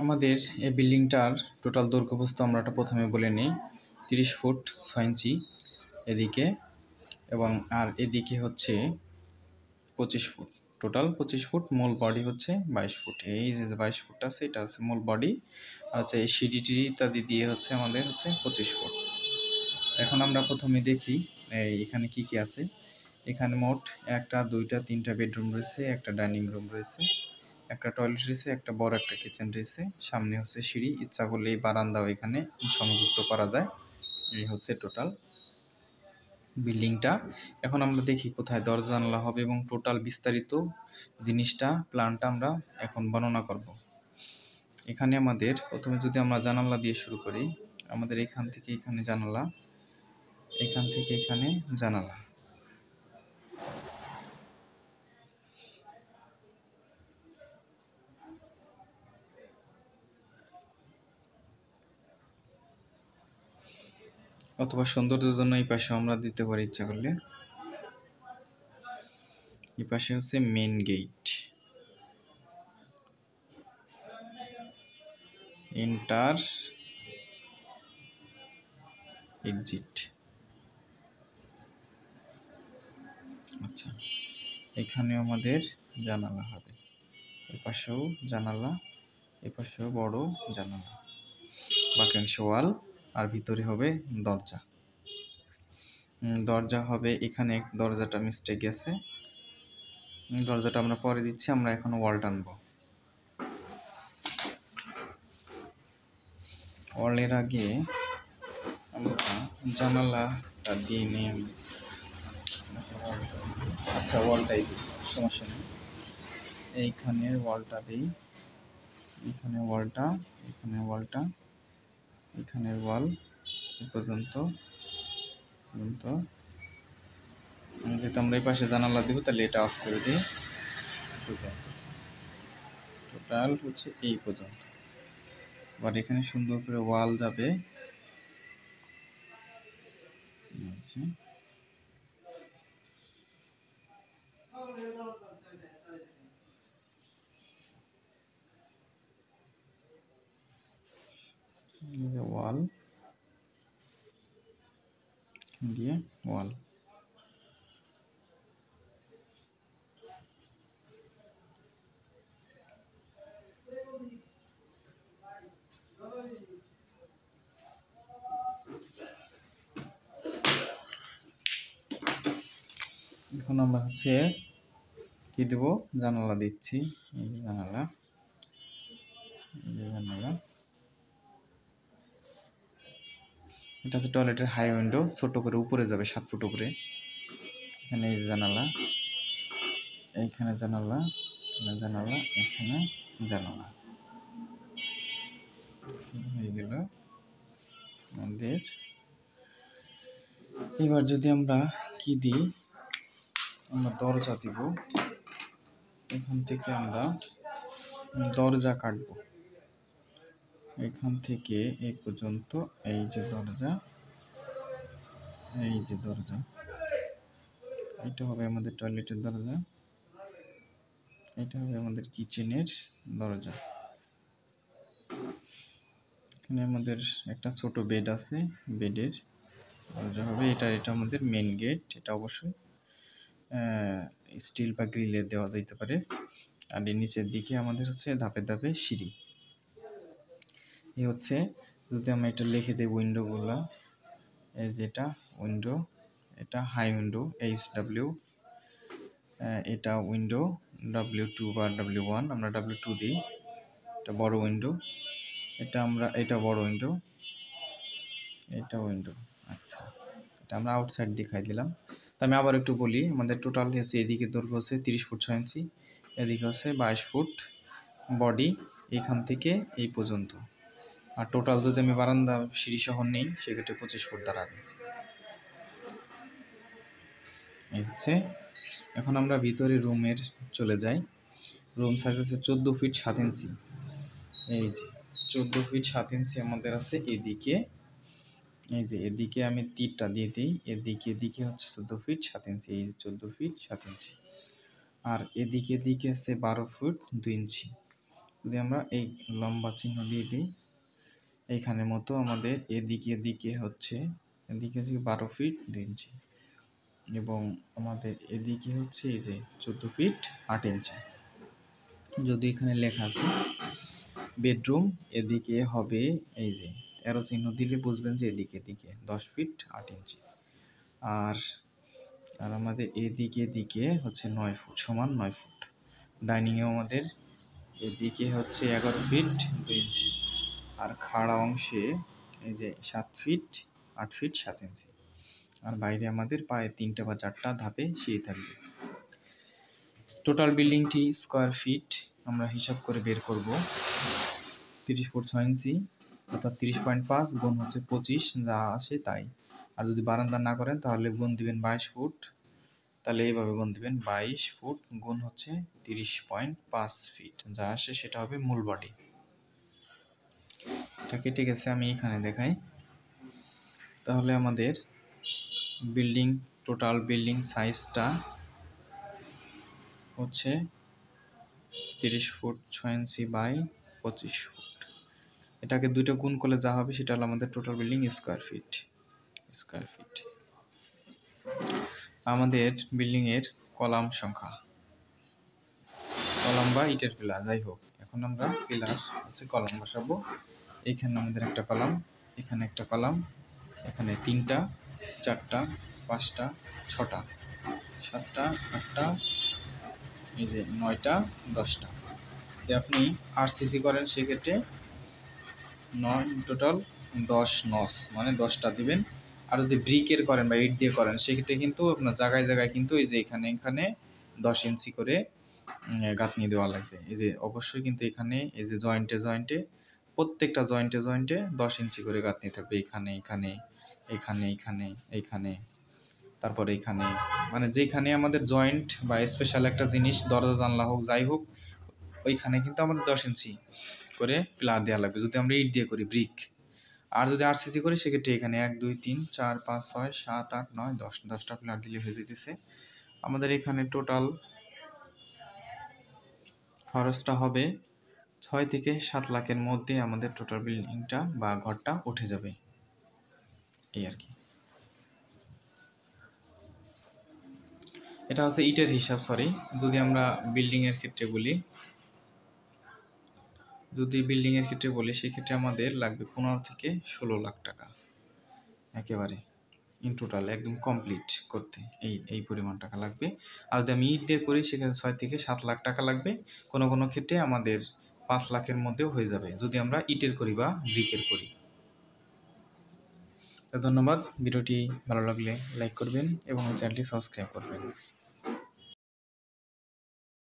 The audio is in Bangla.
আমাদের এই বিল্ডিংটার টোটাল দৈর্ঘ্যপ্রস্থ আমরা প্রথমে বলে নিই 30 ফুট 6 ইঞ্চি এদিকে, এবং আর এদিকে হচ্ছে 25 ফুট, টোটাল 25 ফুট। মূল বডি হচ্ছে 22 ফুট। এই যে 22 ফুট আছে এটা হচ্ছে মূল বডি, আর হচ্ছে এই সিডিটি ইত্যাদি দিয়ে হচ্ছে আমাদের হচ্ছে 25 ফুট। এখন আমরা প্রথমে দেখি এখানে কি কি আছে। এখানে মোট 1টা 2টা 3টা বেডরুম রয়েছে, একটা ডাইনিং রুম রয়েছে, একটা টয়লেট রয়েছে, একটা বড় একটা কিচেন রয়েছে, সামনে হচ্ছে সিঁড়ি, ইচ্ছা করলে এই বারান্দাও এখানে সংযুক্ত করা যায়। এই হচ্ছে টোটাল বিল্ডিংটা। এখন আমরা দেখি কোথায় দরজা জানালা হবে এবং টোটাল বিস্তারিত জিনিসটা প্ল্যানটা আমরা এখন বর্ণনা করব। এখানে আমাদের প্রথমে যদি আমরা জানালা দিয়ে শুরু করি, আমাদের এখান থেকে এখানে জানালা, এখান থেকে এখানে জানালা। অথবা সৌন্দর্যের জন্য এই পাশে আমরা দিতে পারি ইচ্ছা করলে। এই পাশে হচ্ছে মেন গেট, এন্টার এক্সিট। আচ্ছা, এখানে আমাদের জানালা হবে, এই পাশেও জানালা, এই পাশেও বড় জানালা, বাকি ওয়াল, আর ভিতরে হবে দরজা। দরজা হবে এখানে, দরজাটা মিস্টেক গেছে, দরজাটা আমরা পরে দিচ্ছি। আমরা এখন ওয়াল টানবো। ওয়ালের আগে আমরা জানালাটা দিয়ে নিই। আচ্ছা, ওয়ালটাই দিই, সমস্যা নেই। এইখানের ওয়ালটা দিই, এখানে ওয়ালটা, এখানে ওয়ালটা, এখানের ওয়াল এ পর্যন্ত। যেহেতু আমরা এই পাশে জানালা দিব, তাহলে এটা অফ করে দিই। টোটাল হচ্ছে এই পর্যন্ত। আবার এখানে সুন্দর করে ওয়াল যাবে, ওয়াল দিয়ে ওয়াল। এখন আমরা হচ্ছে কি দেব, জানালা দিচ্ছি। এই যে জানালা, এই যে জানালা। এটা হচ্ছে টয়লেটের হাই উইন্ডো, ছোট করে উপরে যাবে 7 ফুট উপরে। এখানে এই জানালা, এইখানে জানালা, এখানে জানালা, এখানে জানালা হয়ে গেল আমাদের। এবার যদি আমরা কি দিই, আমরা দরজা দিব। এখান থেকে আমরা দরজা কাটবো, এখান থেকে এই পর্যন্ত। এই যে দরজা, এই যে দরজা, এটা হবে আমাদের টয়লেটের দরজা, এটা হবে আমাদের কিচেনের দরজা। এখানে আমাদের একটা ছোট বেড আছে, বেডের দরজা হবে এটা। এটা আমাদের মেন গেট, এটা অবশ্যই স্টিল বা গ্রিলের দেওয়া যেতে পারে। আর এর নিচের দিকে আমাদের হচ্ছে ধাপে ধাপে সিঁড়ি। এই হচ্ছে, যদি আমরা এটা লিখে দিই উইন্ডোগুলো, এই যেটা উইন্ডো, এটা হাই উইন্ডো HW, এটা উইন্ডো W2 বা W1, আমরা W2 দিই। এটা বড় উইন্ডো, এটা আমরা, এটা বড় উইন্ডো, এটা উইন্ডো। আচ্ছা, এটা আমরা আউটসাইড দেখাই দিলাম। তো আমি আবার একটু বলি, আমাদের টোটাল হচ্ছে এদিকে দৈর্ঘ্য হচ্ছে 30 ফুট 6 ইঞ্চি, এদিকে হচ্ছে 22 ফুট বডি, এখান থেকে এই পর্যন্ত। আর টোটাল যদি আমি বারান্দা সিঁড়ি সহ নেই, সেক্ষেত্রে 25 ফুট দাঁড়াবে। এই হচ্ছে। এখন আমরা ভিতরে রুমের চলে যাই। রুম সাইজ আছে 14 ফিট 7 ইঞ্চি। এই যে 14 ফিট 7 ইঞ্চি আমাদের আছে এদিকে। এই যে এদিকে আমি তীরটা দিয়ে দিই, এদিকে হচ্ছে 14 ফিট 7 ইঞ্চি। এই যে 14 ফিট 7 ইঞ্চি। আর এদিকে আছে 12 ফুট 2 ইঞ্চি। যদি আমরা এই লম্বা চিহ্ন দিয়ে দিই, এইখানের মতো আমাদের এদিকে হচ্ছে 12 ফিট 2 ইঞ্চি এবং আমাদের এদিকে হচ্ছে এই যে 14 ফিট 8 ইঞ্চি। যদি এখানে লেখা আছে বেডরুম, এদিকে হবে এই যে অ্যারো চিহ্ন দিলে বুঝবেন যে এদিকে 10 ফিট 8 ইঞ্চি। আর আমাদের এদিকে হচ্ছে 9 ফুট সমান 9 ফুট। ডাইনিংয়েও আমাদের এদিকে হচ্ছে 11 ফিট 2 ইঞ্চি আর খাড়া অংশে এই যে 7 ফিট 8 ফিট 7 ইঞ্চি। আর বাইরে আমাদের প্রায় 3টা বা 4টা ধাপে সিঁড়ি থাকবে। টোটাল বিল্ডিংটি স্কোয়ার ফিট আমরা হিসাব করে বের করব। 30 ফুট 6 ইঞ্চি অর্থাৎ 30.5 গুণ হচ্ছে 25 যা আসে তাই। আর যদি বারান্দা না করেন তাহলে গুণ দিবেন 22 ফুট, তাহলে এইভাবে গুণ দিবেন 22 ফুট গুণ হচ্ছে 30.5 ফিট যা আসে সেটা হবে মূল বডি। এটা কেটে গেছে, আমি এখানে দেখাই। তাহলে আমাদের টোটাল বিল্ডিং সাইজটা হচ্ছে 30 ফুট 6 ইঞ্চি বাই 25 ফুট। এটাকে দুইটা গুণ করলে যা হবে সেটা হলো আমাদের টোটাল বিল্ডিং স্কোয়ার ফিট। আমাদের বিল্ডিং এর কলাম সংখ্যা, কলাম বা ইটের পিলার যাই হোক, এখন আমরা পিলার হচ্ছে কলাম বসাবো। এইখানে আমাদের একটা কলাম, এখানে একটা কলাম, এখানে 3টা 4টা 5টা 6টা 7টা 8টা এই যে 9টা 10টা। যদি আপনি আরসিসি করেন সেক্ষেত্রে 9 টোটাল 10 নস মানে 10টা দিবেন। আর যদি ব্রিকের করেন বা ইট দিয়ে করেন সেক্ষেত্রে কিন্তু আপনার জায়গায় কিন্তু এই যে এখানে 10 ইঞ্চি করে গাঁথনি দেওয়া লাগবে। এই যে অবশ্যই কিন্তু এখানে এই যে জয়েন্টে প্রত্যেকটা জয়েন্টে 10 ইঞ্চি করে গাঁথনি থাকবে। এইখানে তারপরে এইখানে, মানে যেখানে আমাদের জয়েন্ট বা স্পেশাল একটা জিনিস দরজা জানলা হোক যাই হোক ওইখানে কিন্তু আমাদের 10 ইঞ্চি করে পিলার দেওয়া লাগবে যদি আমরা ইট দিয়ে করি ব্রিক। আর যদি আরসিসি করি সেক্ষেত্রে এখানে 1 2 3 4 5 6 7 8 9 10 10টা পিলার দিলে হয়ে যেতেছে। আমাদের এখানে টোটাল খরচটা হবে 6 থেকে 7 লাখের মধ্যে আমাদের টোটাল বিল্ডিংটা বা ঘরটা উঠে যাবে, এই আর কি। এটা হচ্ছে ইটের হিসাব। যদি আমরা বিল্ডিং এর ক্ষেত্রে বলি সেক্ষেত্রে আমাদের লাগবে 15 থেকে 16 লাখ টাকা একেবারে ইন টোটাল একদম কমপ্লিট করতে, এই পরিমাণ টাকা লাগবে। আর যদি আমি ইট দিয়ে করি সেক্ষেত্রে 6 থেকে 7 লাখ টাকা লাগবে। কোনো ক্ষেত্রে আমাদের 5 লাখের মধ্যেও হয়ে যাবে যদি আমরা ইটের করি বা ব্রিকের করি। ধন্যবাদ। ভিডিওটি ভালো লাগলে লাইক করবেন এবং চ্যানেলটি সাবস্ক্রাইব করবেন।